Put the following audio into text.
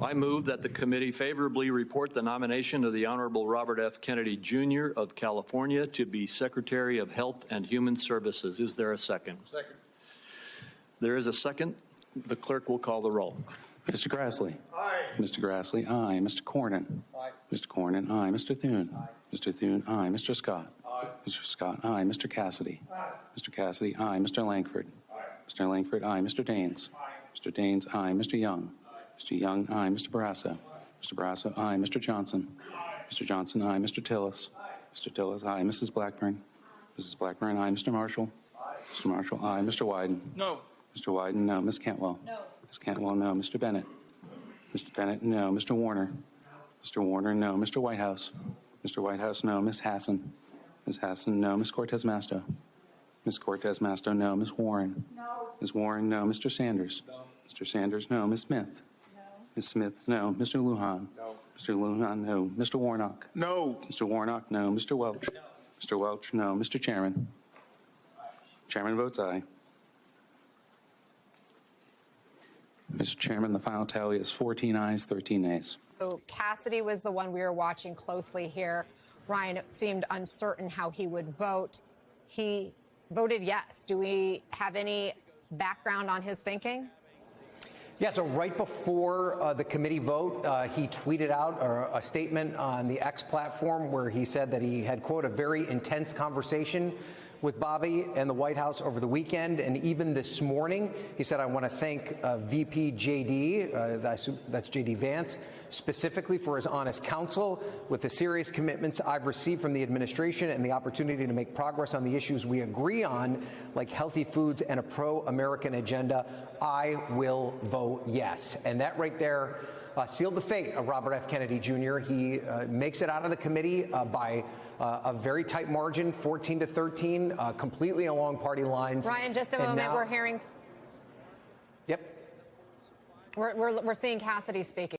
I move that the committee favorably report the nomination of the Honorable Robert F. Kennedy, Jr. of California to be Secretary of Health and Human Services. Is there a second? Second. There is a second. The clerk will call the roll. Mr. Grassley. Aye. Mr. Grassley, aye. Mr. Cornyn. Aye. Mr. Cornyn, aye. Mr. Thune. Aye. Mr. Thune, aye. Mr. Scott. Aye. Mr. Scott, aye. Mr. Cassidy. Aye. Mr. Cassidy, aye. Mr. Langford. Aye. Mr. Langford, aye. Mr. Daines. Aye. Mr. Daines, aye. Mr. Young. Aye. Mr. Young, aye. Mr. Barrasso. Mr. Barrasso, aye. Mr. Johnson. Aye. Mr. Johnson, aye. Mr. Tillis. Aye. Mr. Tillis, aye. Mrs. Blackburn. Mrs. Blackburn, aye. Mr. Marshall. Aye. Mr. Marshall, aye. Mr. Wyden. No. Mr. Wyden, no. Ms. Cantwell. No. Ms. Cantwell, no. Mr. Bennett. Mr. Bennett, no. Mr. Warner. Mr. Warner, no. Mr. Whitehouse. Mr. Whitehouse, no. Ms. Hassan. Ms. Hassan, no. Ms. Cortez Masto. Ms. Cortez Masto, no. Ms. Warren. No. Ms. Warren, no. Mr. Sanders. No. Mr. Sanders, no. Ms. Smith. No. Ms. Smith, no. Mr. Lujan. No. Mr. Lujan, no. Mr. Warnock. No. Mr. Warnock, no. Mr. Welch. No. Mr. Welch, no. Mr. Chairman. Chairman votes aye. Mr. Chairman, the final tally is 14 ayes, 13 nays. So Cassidy was the one we were watching closely here. Ryan, it seemed uncertain how he would vote. He voted yes. Do we have any background on his thinking? Yeah, so right before the committee vote, he tweeted out a statement on the X platform where he said that he had, quote, a very intense conversation with Bobby and the White House over the weekend. And even this morning, he said, I want to thank VP JD, that's JD Vance, specifically for his honest counsel with the serious commitments I've received from the administration and the opportunity to make progress on the issues we agree on, like healthy foods and a pro-American agenda. I will vote yes. And that right there sealed the fate of Robert F. Kennedy, Jr. He makes it out of the committee by a very tight margin, 14 to 13, completely along party lines. Ryan, just a moment. We're hearing. Yep. We're seeing Cassidy speaking.